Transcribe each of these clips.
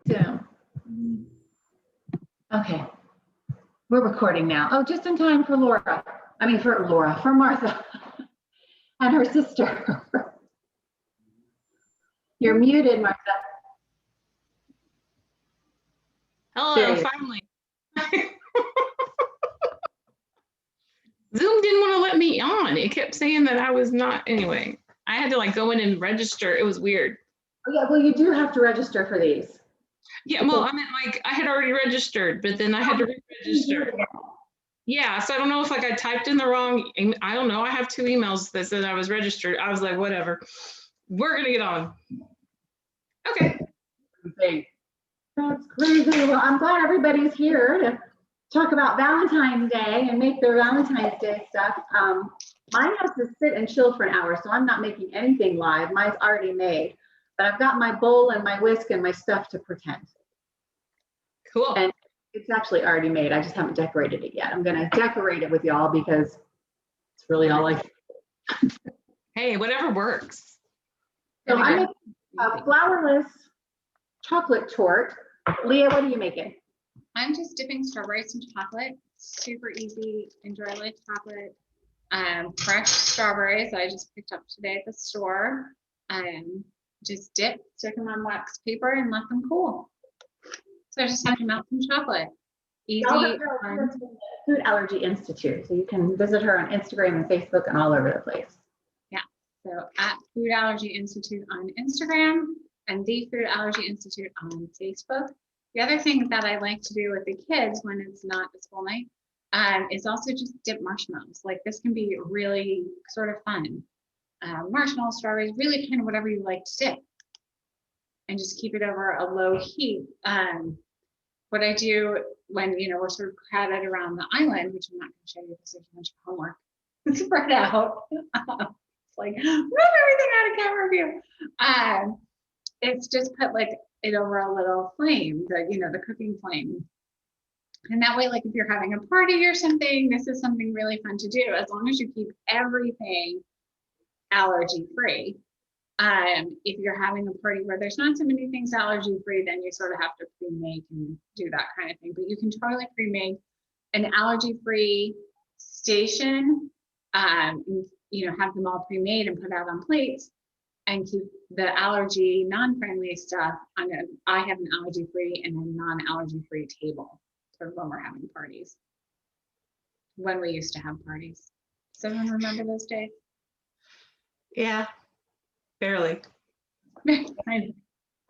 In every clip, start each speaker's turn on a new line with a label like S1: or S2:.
S1: Zoom. Okay, we're recording now. Oh, just in time for for Martha and her sister. You're muted, Martha.
S2: Hello, finally. Zoom didn't want to let me on. It kept saying that I was not. Anyway, I had to like go in and register. It was weird.
S1: Oh, yeah, well, you do have to register for these.
S2: Yeah, well, I meant like I had already registered, but then I had to re-register. Yeah, so I don't know if like I typed in the wrong, I don't know. I have 2 emails that said I was registered. I was like, whatever. We're gonna get on. Okay.
S1: That's crazy. Well, I'm glad everybody's here to talk about Valentine's Day and make their Valentine's Day stuff. Mine has to sit and chill for an hour, so I'm not making anything live. Mine's already made, but I've got my bowl and my whisk and my stuff to pretend.
S2: Cool.
S1: And it's actually already made. I just haven't decorated it yet. I'm going to decorate it with y'all because it's really all I can.
S2: Hey, whatever works.
S1: So I'm making a flourless chocolate tort. Leah, what are you making?
S3: I'm just dipping strawberries in chocolate. Super easy. Enjoy light chocolate. Fresh strawberries I just picked up today at the store. Just dip, stick them on wax paper, and let them cool. So I just have to melt some chocolate. Easy.
S1: Food Allergy Institute. So you can visit her on Instagram and Facebook and all over the place.
S3: Yeah. So at Food Allergy Institute on Instagram and the Food Allergy Institute on Facebook. The other thing that I like to do with the kids when it's not a school night is also just dip marshmallows. Like this can be really sort of fun. Marshmallows, strawberries, really kind of whatever you like to dip. And just keep it over a low heat. What I do when, we're sort of crowded around the island, which I'm not going to show you because there's a bunch of homework spread out. It's like, move everything out of camera view. It's just put like it over a little flame, the cooking flame. And that way, like if you're having a party or something, this is something really fun to do as long as you keep everything allergy free. If you're having a party where there's not so many things allergy free, then you sort of have to pre-make and do that kind of thing. But you can totally pre-make an allergy free station, have them all pre-made and put out on plates and keep the allergy non-friendly stuff on I have an allergy free and a non-allergy free table for when we're having parties. When we used to have parties. Does everyone remember those days?
S2: Yeah. Barely.
S4: In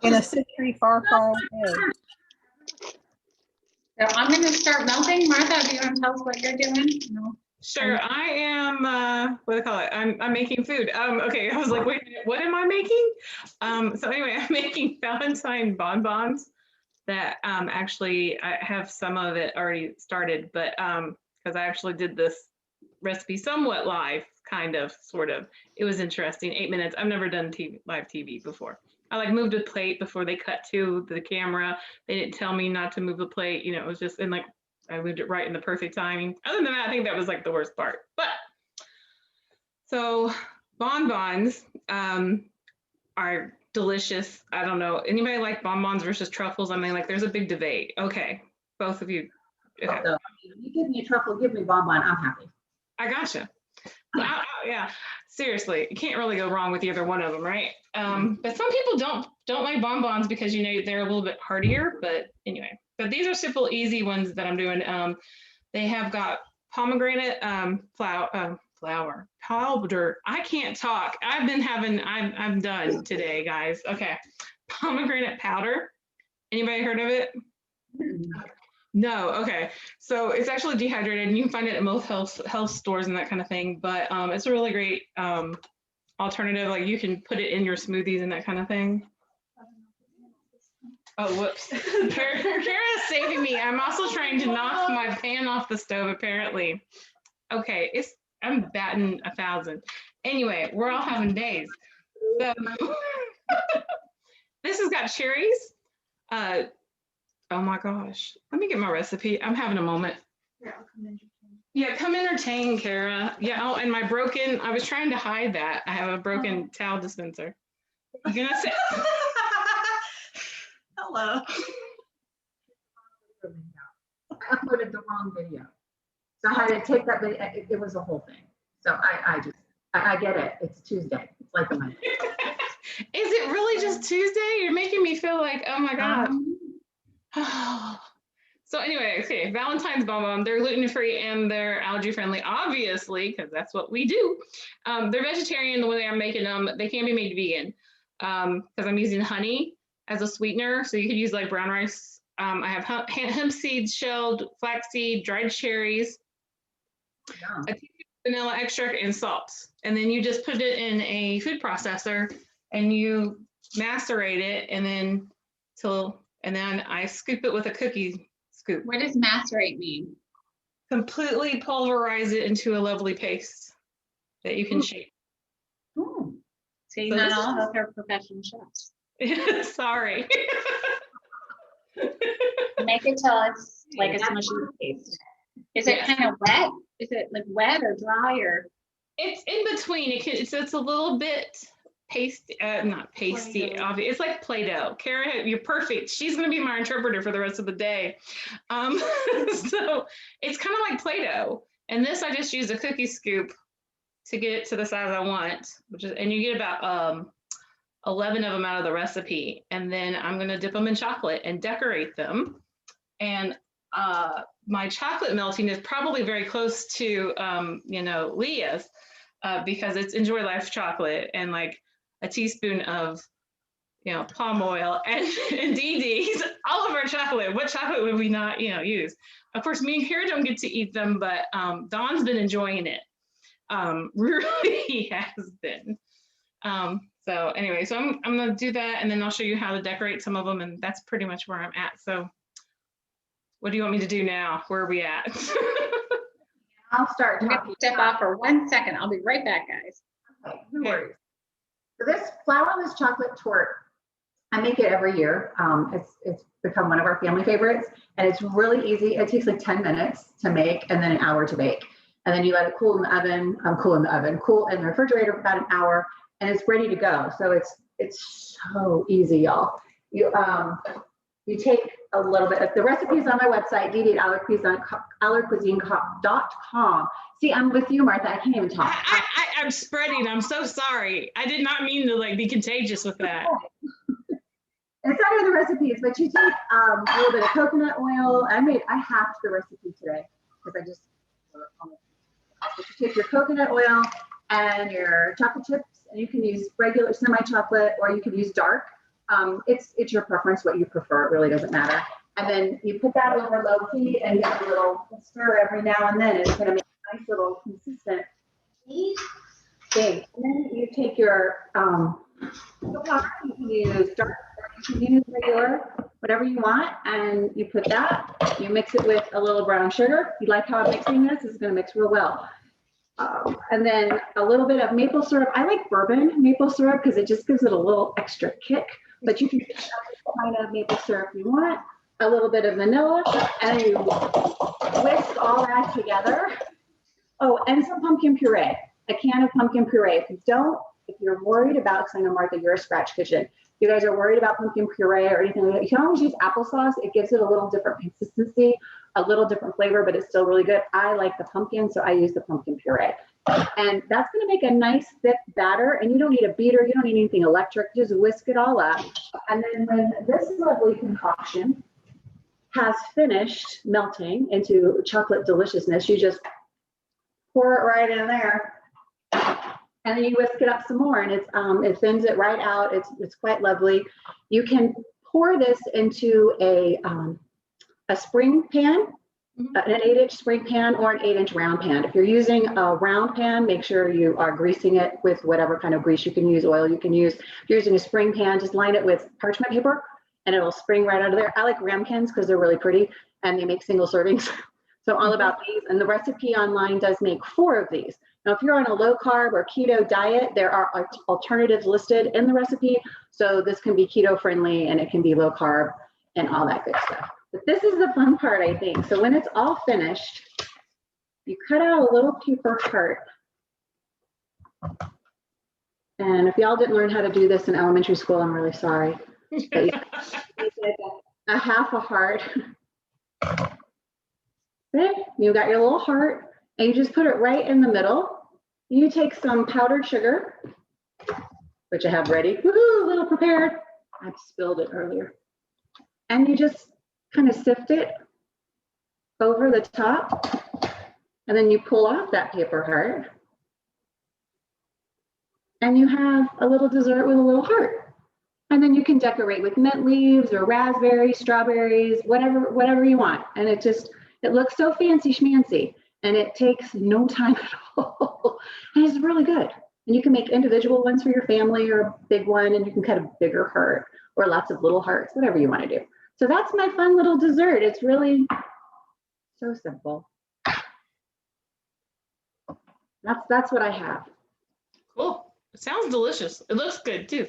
S4: a century far, far away.
S3: So I'm going to start melting. Martha, do you want to tell us what you're doing? No.
S2: Sure. I am, what do I call it? I'm making food. Okay. I was like, wait a minute, what am I making? So anyway, I'm making Valentine bonbons that actually I have some of it already started, but because I actually did this recipe somewhat live. Kind of, sort of. It was interesting. 8 minutes. I've never done live TV before. I like moved a plate before they cut to the camera. They didn't tell me not to move the plate. It was just, and like, I moved it right in the perfect timing. Other than that, I think that was like the worst part. But, so bonbons are delicious. I don't know. Anybody like bonbons versus truffles? I mean, like there's a big debate. Okay. Both of you. Okay.
S1: So, you give me a truffle, give me bonbon, I'm happy.
S2: I gotcha. Yeah, seriously, you can't really go wrong with either one of them, right? But some people don't like bonbons because they're a little bit heartier. But anyway, but these are simple, easy ones that I'm doing. They have got pomegranate flour powder. I can't talk. I'm done today, guys. Okay, pomegranate powder. Anybody heard of it? No, okay. So it's actually dehydrated and you can find it at most health stores and that kind of thing, but it's a really great alternative. Like you can put it in your smoothies and that kind of thing. Oh, whoops. Kara's saving me. I'm also trying to knock my pan off the stove, apparently. Okay, I'm batting 1,000. Anyway, we're all having days. So this has got cherries. Oh my gosh. Let me get my recipe. I'm having a moment. Yeah, come entertain, Kara. Yeah, oh, and I was trying to hide that. I have a broken towel dispenser. You gonna say? Hello.
S1: I uploaded the wrong video. So I had to take that video. It was a whole thing. So I get it. It's Tuesday. It's like a Monday.
S2: Is it really just Tuesday? You're making me feel like, oh my God. So anyway, okay, Valentine's bonbon, they're gluten-free and they're allergy-friendly, obviously, because that's what we do. They're vegetarian the way I'm making them. They can be made vegan because I'm using honey as a sweetener. So you could use like brown rice. I have hemp seeds, shelled, flaxseed, dried cherries, a teaspoon of vanilla extract, and salt. And then you just put it in a food processor and you macerate it, and then I scoop it with a cookie scoop.
S3: What does macerate mean?
S2: Completely pulverize it into a lovely paste that you can shape.
S3: Ooh. See,
S2: So
S3: not
S2: this
S3: all
S2: is-
S3: of us are professional chefs.
S2: Sorry.
S3: Make it till it's like a smushy paste. Is it
S2: Yes.
S3: kind of wet? Is it like wet or dry or?
S2: It's in between. It's a little bit pasty, not pasty.
S1: Play-Doh.
S2: It's like Play-Doh. Kara, you're perfect. She's gonna be my interpreter for the rest of the day. So it's kind of like Play-Doh. And this, I just used a cookie scoop to get it to the size I want, and you get about 11 of them out of the recipe. And then I'm gonna dip them in chocolate and decorate them. And my chocolate melting is probably very close to, Leah's, because it's Enjoy Life chocolate and like a teaspoon of, palm oil and Dee Dee's, all of our chocolate. What chocolate would we not, use? Of course, me and Kara don't get to eat them, but Dawn's been enjoying it. Really has been. So anyway, so I'm gonna do that, and then I'll show you how to decorate some of them, and that's pretty much where I'm at. So what do you want me to do now? Where are we at?
S1: I'll start
S3: I'm
S1: talking.
S3: gonna step off for 1 second. I'll be right back, guys.
S1: Okay, no worries. So this flourless chocolate torte, I make it every year. It's become one of our family favorites, and it's really easy. It takes like 10 minutes to make and then an hour to bake. And then you let it cool in the oven, cool in the refrigerator for about an hour, and it's ready to go. So it's so easy, y'all. You take a little bit of the recipes on my website, dd@allercuisine.com. See, I'm with you, Martha. I can't even talk.
S2: I'm spreading. I'm so sorry. I did not mean to be contagious with that.
S1: It's under the recipes, but you take a little bit of coconut oil. I hacked the recipe today because but you take your coconut oil and your chocolate chips, and you can use regular semi-chocolate or you can use dark. It's your preference, what you prefer. It really doesn't matter. And then you put that over low heat and give it a little stir every now and then. It's going to make a nice little consistent thing. And then you take your flour. You can use dark, or you can use regular, whatever you want. And you put that. You mix it with a little brown sugar. You like how I'm mixing this? This is going to mix real well. And then a little bit of maple syrup. I like bourbon maple syrup because it just gives it a little extra kick. But you can use any kind of maple syrup you want. A little bit of vanilla, and you whisk all that together. Oh, and some pumpkin puree. A can of pumpkin puree. If you're worried about, because I know, Martha, you're a scratch kitchen. If you guys are worried about pumpkin puree or anything like that, you can always use applesauce. It gives it a little different consistency, a little different flavor, but it's still really good. I like the pumpkin, so I use the pumpkin puree. And that's going to make a nice thick batter, and you don't need a beater. You don't need anything electric. Just whisk it all up. And then when this lovely concoction has finished melting into chocolate deliciousness, you just pour it right in there. And then you whisk it up some more, and it thins it right out. It's quite lovely. You can pour this into a spring pan, an 8-inch spring pan or an 8-inch round pan. If you're using a round pan, make sure you are greasing it with whatever kind of grease you can use, oil you can use. If you're using a spring pan, just line it with parchment paper and it'll spring right out of there. I like ramekins because they're really pretty and they make single servings. So I'm all about these, and the recipe online does make 4 of these. Now, if you're on a low carb or keto diet, there are alternatives listed in the recipe. So this can be keto friendly and it can be low carb and all that good stuff. But this is the fun part, I think. So when it's all finished, you cut out a little paper heart. And if y'all didn't learn how to do this in elementary school, I'm really sorry. But you make a a half a heart. Okay, you got your little heart, and you just put it right in the middle. You take some powdered sugar, which I have ready. Woohoo, a little prepared. I spilled it earlier. And you just kind of sift it over the top, and then you pull off that paper heart, and you have a little dessert with a little heart. And then you can decorate with mint leaves or raspberries, strawberries, whatever you want. And it looks so fancy schmancy, and it takes no time at all. And it's really good. And you can make individual ones for your family or a big one, and you can cut a bigger heart or lots of little hearts, whatever you want to do. So that's my fun little dessert. It's really so simple. That's what I have.
S2: Cool. It sounds delicious. It looks good too.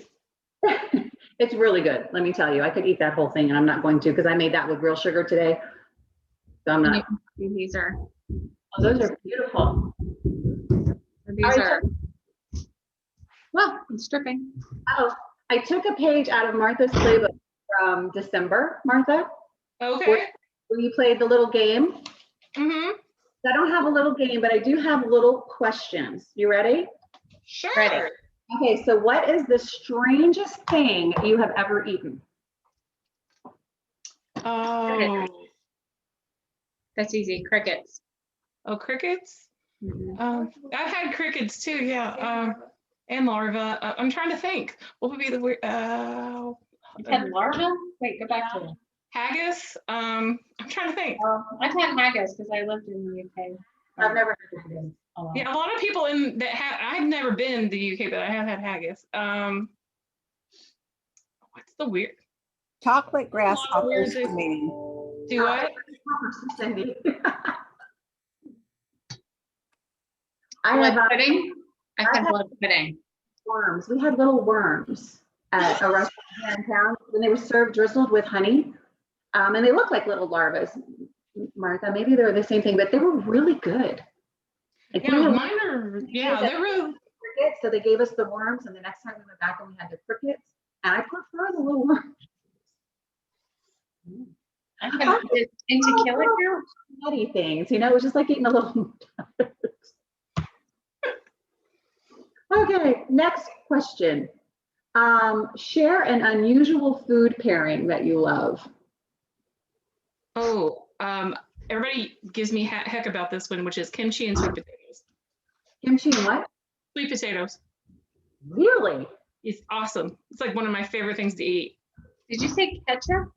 S1: It's really good. Let me tell you, I could eat that whole thing, and I'm not going to because I made that with real sugar today. So I'm not.
S3: These are.
S1: Oh, those are beautiful.
S3: These are. Well, it's dripping.
S1: Oh, I took a page out of Martha's playbook from December, Martha,
S2: Okay.
S1: where you played the little game.
S2: Mm-hmm.
S1: I don't have a little game, but I do have little questions. You ready?
S2: Sure.
S1: Ready. Okay, so what is the strangest thing you have ever eaten?
S2: Oh.
S3: That's easy. Crickets.
S2: Oh, crickets?
S3: Mhm.
S2: I've had crickets too, yeah. And larva. I'm trying to think. What would be the weird
S3: You've had larva? Wait, go back to it.
S2: haggis? I'm trying to think.
S3: I've had haggis because I lived in the UK.
S1: I've never had it.
S2: Yeah, a lot of people in that I've never been to the UK, but I have had haggis. What's the weird?
S4: Chocolate
S2: weird
S4: grasshoppers
S2: things.
S4: for me.
S2: Do what?
S1: I
S3: Blood
S1: have
S3: pudding? I've had blood pudding.
S1: worms. We had little worms at a restaurant here in town, and they were served drizzled with honey. And they look like little larvas, Martha. Maybe they're the same thing, but they were really good. Like, we
S2: Yeah,
S1: had
S2: mine are, yeah, they're really,
S1: crickets, so they gave us the worms, and the next time we went back and we had the crickets, and I prefer the little worms.
S3: I've had into killing now.
S1: Nutty things, it was just like eating a little. Okay, next question. Share an unusual food pairing that you love.
S2: everybody gives me heck about this one, which is kimchi and sweet potatoes.
S1: Kimchi and what?
S2: Sweet potatoes.
S1: Really?
S2: It's awesome. It's like one of my favorite things to eat.
S3: Did you say ketchup?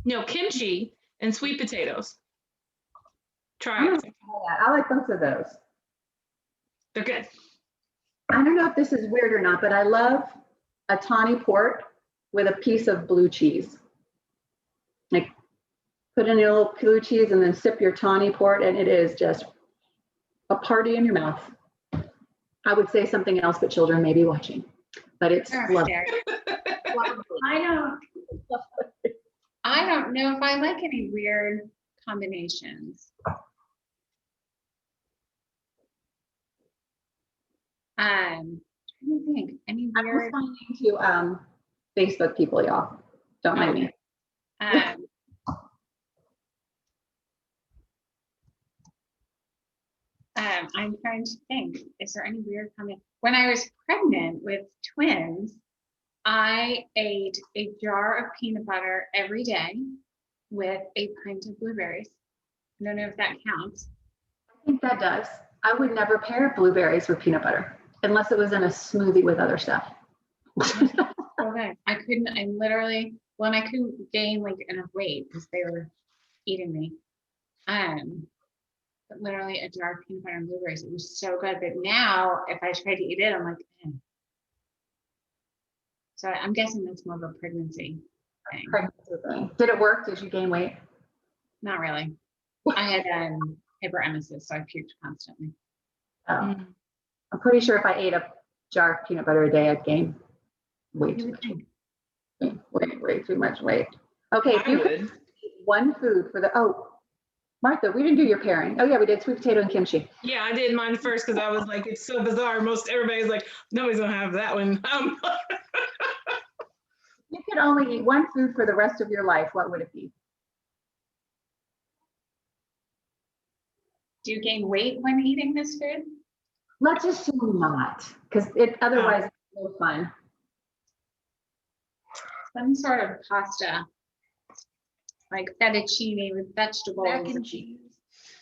S2: No, kimchi and sweet potatoes. Try
S1: I
S2: it.
S1: don't know that. I like both of those.
S2: They're good.
S1: I don't know if this is weird or not, but I love a tawny port with a piece of blue cheese. Like, put in your little blue cheese and then sip your tawny port, and it is just a party in your mouth. I would say something else, but children may be watching. But it's lovely.
S3: I don't know if I like any weird combinations. Trying to think any
S1: I'm
S3: weird.
S1: responding to Facebook people, y'all. Don't mind me.
S3: I'm trying to think. Is there any weird comment? When I was pregnant with twins, I ate a jar of peanut butter every day with a pint of blueberries. I don't know if that counts.
S1: I think that does. I would never pair blueberries with peanut butter unless it was in a smoothie with other stuff.
S3: Okay. I literally, when I couldn't gain like enough weight because they were eating me. But literally a jar of peanut butter and blueberries. It was so good. But now if I try to eat it, I'm like, eh. So I'm guessing that's more of a pregnancy thing.
S1: Did it work? Did you gain weight?
S3: Not really. I had hyperemesis, so I puked constantly.
S1: Oh. I'm pretty sure if I ate a jar of peanut butter a day, I'd gain way too much weight. Way too much weight. Okay, if you could eat one food for Martha, we didn't do your pairing. Oh yeah, we did sweet potato and kimchi.
S2: Yeah, I did mine first because I was like, it's so bizarre. Most everybody's like, nobody's gonna have that one.
S1: You could only eat one food for the rest of your life, what would it be?
S3: Do you gain weight when eating this food?
S1: Let's assume not, because it otherwise it's no fun.
S3: Some sort of pasta, like fettuccine with vegetables.
S4: Mac and cheese.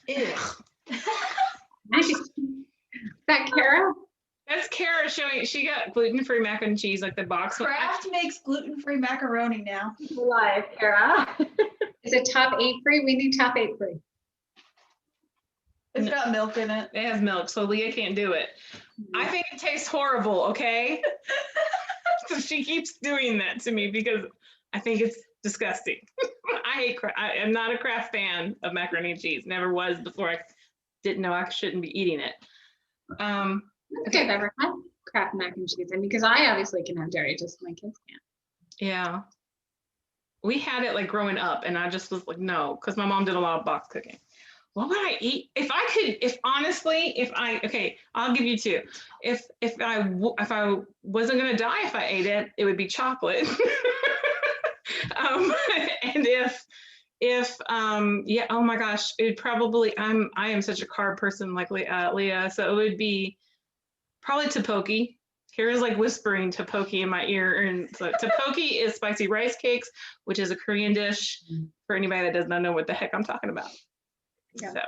S4: Ew.
S3: Is that Kara?
S2: That's Kara showing, she got gluten-free mac and cheese, like the box.
S4: Kraft makes gluten-free macaroni now.
S1: Alive, Kara.
S3: Is it top 8 free? We need top 8 free.
S4: It's got milk in it.
S2: It has milk, so Leah can't do it. I think it tastes horrible, okay? So she keeps doing that to me because I think it's disgusting. I hate I am not a Kraft fan of macaroni and cheese. Never was before I didn't know I shouldn't be eating it.
S3: I don't think I've ever had Kraft mac and cheese, and because I obviously can have dairy, just my kids can't.
S2: Yeah. We had it like growing up, and I just was like, no, because my mom did a lot of box cooking. What would I eat if I could? Okay, I'll give you two. If I wasn't gonna die if I ate it, it would be chocolate. And yeah, oh my gosh, it would probably. I am such a carb person like Leah, so it would be probably tteokbokki. Kara's like whispering tteokbokki in my ear, and so tteokbokki is spicy rice cakes, which is a Korean dish for anybody that does not know what the heck I'm talking about.
S3: Yeah.
S2: So.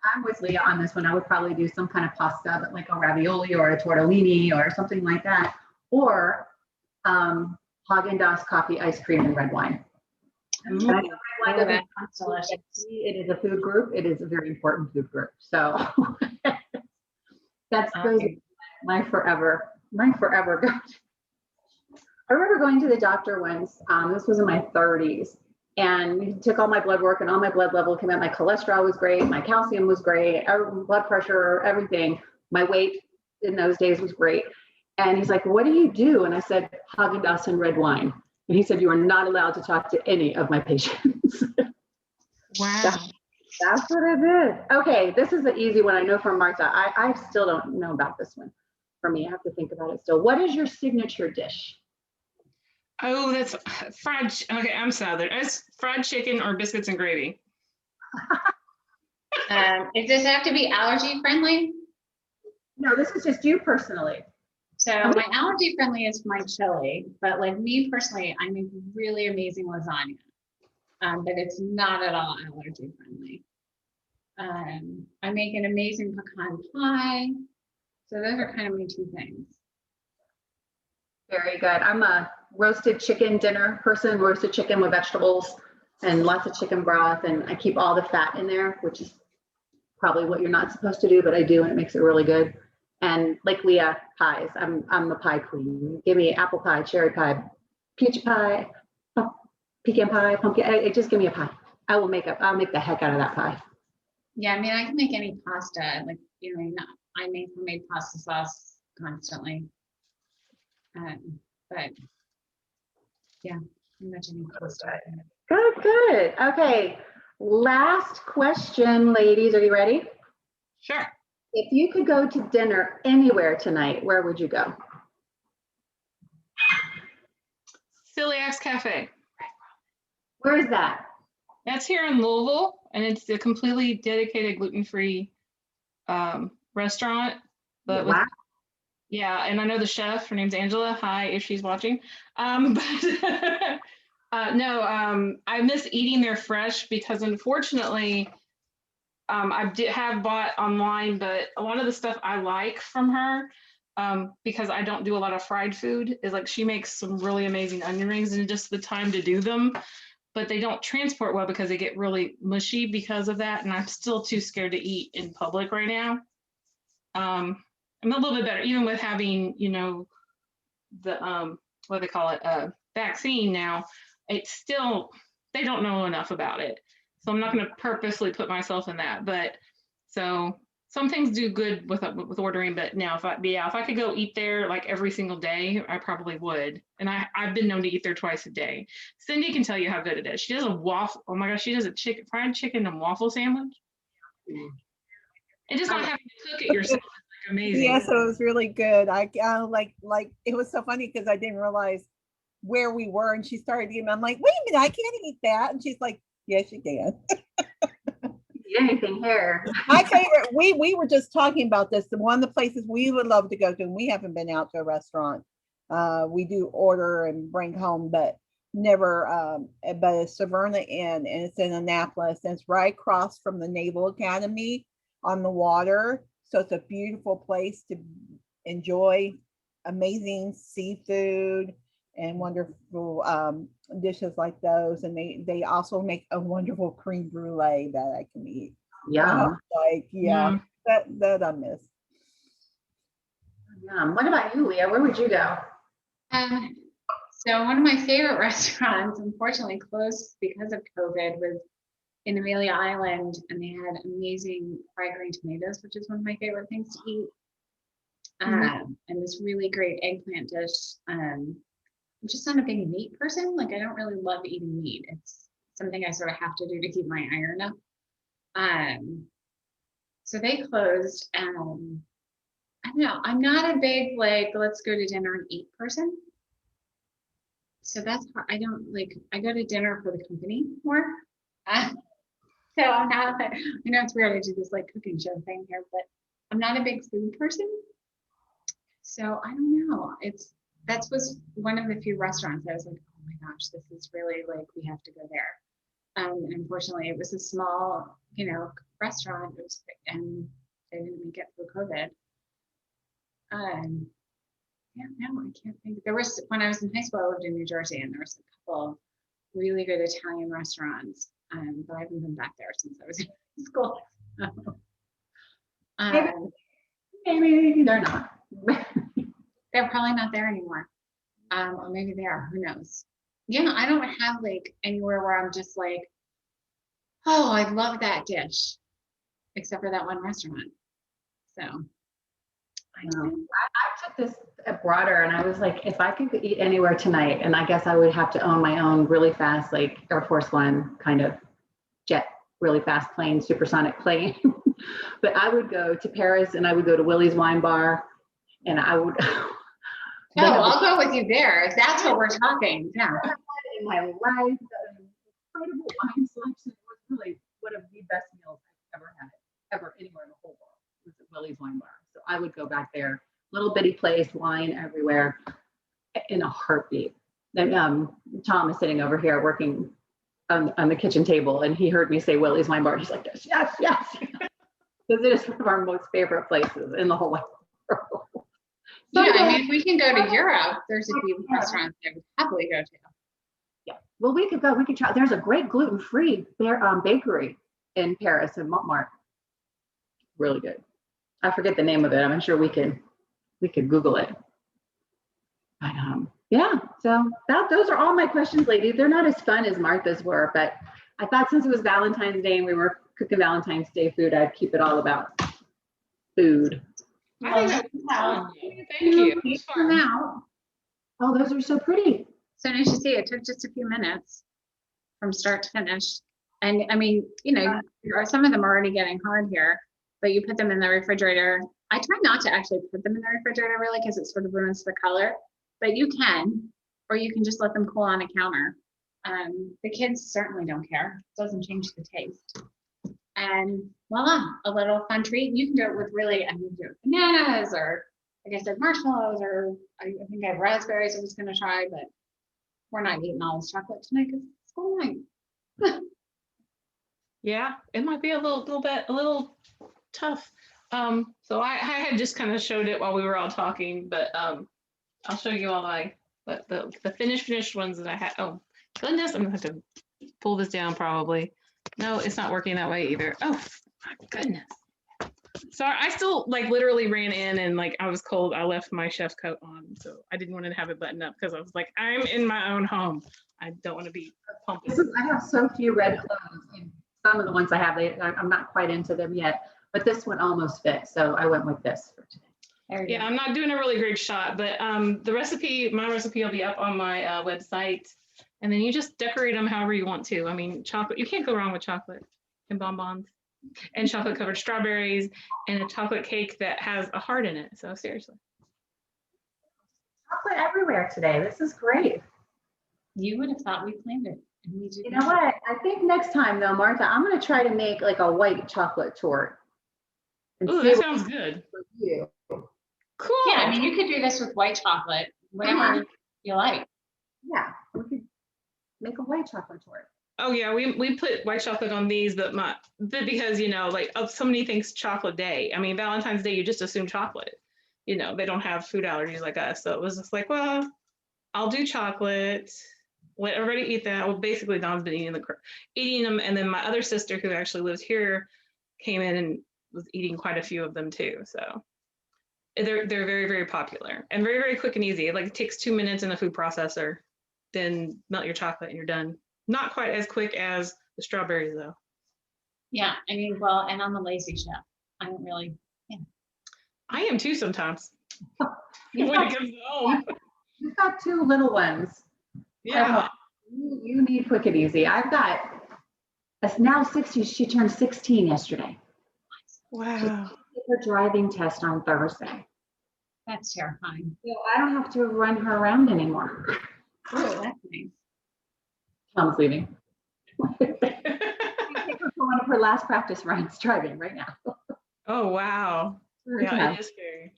S1: I'm with Leah on this one. I would probably do some kind of pasta, but like a ravioli or a tortellini or something like that, or Haagen-Dazs coffee, ice cream, and red wine. And I know red wine
S3: That's delicious.
S1: it is a food group. It is a very important food group. So that's my forever go. I remember going to the doctor once. This was in my 30s. And he took all my blood work and all my blood level came out. My cholesterol was great. My calcium was great. Blood pressure, everything. My weight in those days was great. And he's like, what do you do? And I said, Haagen-Dazs and red wine. And he said, you are not allowed to talk to any of my patients.
S2: Wow.
S1: That's what I did. Okay, this is the easy one. I know from Martha. I still don't know about this one. For me, I have to think about it still. What is your signature dish?
S2: Oh, that's fried. Okay, I'm Southern. It's fried chicken or biscuits and gravy.
S3: Does this have to be allergy friendly?
S1: No, this is just you personally.
S3: So my allergy friendly is my chili, but like me personally, I make really amazing lasagna, but it's not at all allergy friendly. I make an amazing pecan pie. So those are kind of my two things.
S1: Very good. I'm a roasted chicken dinner person, roasted chicken with vegetables and lots of chicken broth. And I keep all the fat in there, which is probably what you're not supposed to do, but I do, and it makes it really good. And like Leah, pies. I'm the pie queen. Give me apple pie, cherry pie, peach pie, pecan pie, pumpkin. Just give me a pie. I'll make the heck out of that pie.
S3: Yeah, I mean, I can make any pasta. Like, I make homemade pasta sauce constantly. But yeah, pretty much any pasta.
S1: Good. Okay. Last question, ladies. Are you ready?
S2: Sure.
S1: If you could go to dinner anywhere tonight, where would you go?
S2: Celiacs Cafe.
S1: Where is that?
S2: That's here in Louisville, and it's a completely dedicated gluten-free restaurant. But
S1: Wow.
S2: yeah, and I know the chef. Her name's Angela. Hi, if she's watching. I miss eating there fresh because unfortunately, I have bought online, but a lot of the stuff I like from her, because I don't do a lot of fried food, is like she makes some really amazing onion rings and just the time to do them, but they don't transport well because they get really mushy because of that. And I'm still too scared to eat in public right now. I'm a little bit better, even with having, the, what do they call it, vaccine now, it's still, they don't know enough about it. So I'm not going to purposely put myself in that. But so some things do good with ordering, but now if I could go eat there like every single day, I probably would. And I've been known to eat there twice a day. Cindy can tell you how good it is. She does a waffle. Oh my gosh, she does a fried chicken and waffle sandwich. And just not having to cook it yourself is like amazing.
S4: Yes, it was really good. I like it was so funny because I didn't realize where we were, and she started eating. I'm like, wait a minute, I can't eat that. And she's like, yes, you can.
S1: Eat anything here.
S4: My favorite, we were just talking about this. One of the places we would love to go to, and we haven't been out to a restaurant. We do order and bring home, but never, but it's Severna Inn, and it's in Annapolis, and it's right across from the Naval Academy on the water. So it's a beautiful place to enjoy amazing seafood and wonderful dishes like those. And they also make a wonderful cream brulee that I can eat.
S1: Yeah.
S4: Like, yeah, that I miss.
S1: What about you, Leah? Where would you go?
S3: So one of my favorite restaurants, unfortunately closed because of COVID, was in Amelia Island, and they had amazing fried green tomatoes, which is one of my favorite things to eat. And this really great eggplant dish. I'm just not a big meat person. Like, I don't really love eating meat. It's something I sort of have to do to keep my iron up. So they closed. I don't know. I'm not a big, like, let's go to dinner and eat person. So that's hard. I don't like, I go to dinner for the company more. So I'm not, I know it's weird, I do this like cooking show thing here, but I'm not a big food person. So I don't know. That was one of the few restaurants I was like, oh my gosh, this is really like, we have to go there. And unfortunately, it was a small, restaurant. It was, and they didn't make it through COVID. Yeah, no, I can't think. There was, when I was in high school, I lived in New Jersey, and there was a couple of really good Italian restaurants. But I haven't been back there since I was in school.
S1: Maybe they're not.
S3: They're probably not there anymore. Or maybe they are, who knows? Yeah, I don't have like anywhere where I'm just like, oh, I love that dish, except for that one restaurant. So
S1: I took this broader, and I was like, if I could eat anywhere tonight, and I guess I would have to own my own really fast, like Air Force One kind of jet, really fast plane, supersonic plane. But I would go to Paris, and I would go to Willie's Wine Bar, and I would.
S3: Oh, I'll go with you there if that's what we're talking. Yeah.
S1: In my life, incredible wine selection. It was really one of the best meals I've ever had, ever anywhere in the whole world. It was at Willie's Wine Bar. So I would go back there, little bitty place, wine everywhere, in a heartbeat. Then Tom is sitting over here working on the kitchen table, and he heard me say Willie's Wine Bar. He's like, yes, because it is one of our most favorite places in the whole wide world.
S3: Yeah, I mean, we can go to Europe. There's a few restaurants I would happily go to.
S1: Yeah, well, we could go. We could try. There's a great gluten-free bakery in Paris, in Montmartre. Really good. I forget the name of it. I'm sure we could Google it. But yeah. So those are all my questions, ladies. They're not as fun as Martha's were, but I thought since it was Valentine's Day and we were cooking Valentine's Day food, I'd keep it all about food.
S2: I think that's Thank you.
S3: Now,
S1: Oh, those are so pretty.
S3: so nice to see. It took just a few minutes from start to finish. And I mean, some of them are already getting hard here, but you put them in the refrigerator. I try not to actually put them in the refrigerator really, because it sort of ruins the color, but you can, or you can just let them cool on a counter. The kids certainly don't care. It doesn't change the taste. And voila, a little fun treat. You can do it with really, I mean, do it with bananas, or like I said, marshmallows, or I think I have raspberries I was going to try, but we're not eating all this chocolate tonight because it's school night.
S2: Yeah, it might be a little tough. So I had just kind of showed it while we were all talking, but I'll show you all the finished ones that I had. Oh goodness, I'm gonna have to pull this down probably. No, it's not working that way either. Oh my goodness. Sorry, I still like literally ran in and like I was cold. I left my chef's coat on, so I didn't want to have it buttoned up because I was like, I'm in my own home. I don't want to be pumping.
S1: I have so few red clothes, and some of the ones I have, I'm not quite into them yet, but this one almost fits, so I went with this for today.
S2: Yeah, I'm not doing a really great shot, but my recipe will be up on my website, and then you just decorate them however you want to. I mean, chocolate, you can't go wrong with chocolate and bonbons and chocolate covered strawberries and a chocolate cake that has a heart in it. So seriously.
S1: Chocolate everywhere today. This is great.
S3: You would have thought we planned it. And we did
S1: You know
S3: not.
S1: what? I think next time though, Martha, I'm gonna try to make like a white chocolate torte. And
S2: Ooh,
S1: see
S2: that
S1: what
S2: sounds good.
S1: for you.
S2: Cool.
S3: Yeah, I mean, you could do this with white chocolate, whatever you like.
S1: Yeah, we could make a white chocolate torte.
S2: Oh yeah, we put white chocolate on these, but because like so many things chocolate day. I mean, Valentine's Day, you just assume chocolate. They don't have food allergies like us, so it was just like, well, I'll do chocolate. Let everybody eat that. Well, basically, Don's been eating them, and then my other sister, who actually lives here, came in and was eating quite a few of them too. So they're very, very popular and very, very quick and easy. It takes 2 minutes in a food processor, then melt your chocolate and you're done. Not quite as quick as the strawberries though.
S3: Yeah, I mean, well, and I'm a lazy chef. I don't really.
S2: I am too sometimes.
S1: You've
S2: When
S1: got,
S2: it comes home.
S1: you've got 2 little ones.
S2: Yeah.
S1: You need quick and easy. I've got now 60. She turned 16 yesterday.
S2: Wow.
S1: She took her driving test on Thursday.
S3: That's terrifying.
S1: So I don't have to run her around anymore.
S3: Oh, that's nice.
S1: Tom's leaving. I take her for one of her last practice runs driving right now.
S2: Oh wow. Yeah, it is scary.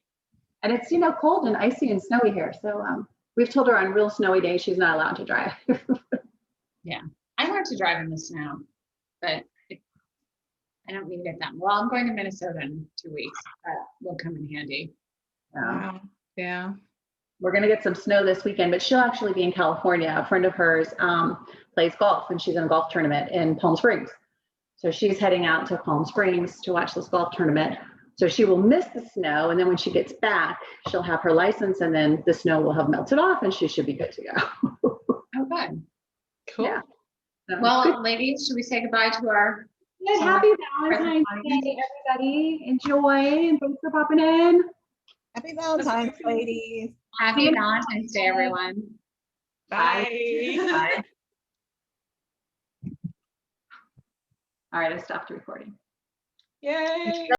S1: And it's cold and icy and snowy here. So we've told her on real snowy days she's not allowed to drive.
S3: Yeah, I learned to drive in the snow, but I don't need it that well. I'm going to Minnesota in 2 weeks. That will come in handy.
S2: Wow. Yeah.
S1: We're going to get some snow this weekend, but she'll actually be in California. A friend of hers plays golf and she's in a golf tournament in Palm Springs. So she's heading out to Palm Springs to watch this golf tournament. So she will miss the snow. And then when she gets back, she'll have her license and then the snow will have melted off and she should be good to go.
S3: Oh, good.
S2: Cool.
S1: Yeah. So,
S3: Well,
S1: good.
S3: ladies, should we say goodbye to our?
S1: Good. Happy Valentine's Day, everybody. Enjoy and thanks for popping in.
S4: Happy Valentine's, ladies.
S3: Happy Valentine's Day, everyone.
S2: Bye.
S1: Bye. All right, I stopped recording.
S2: Yay.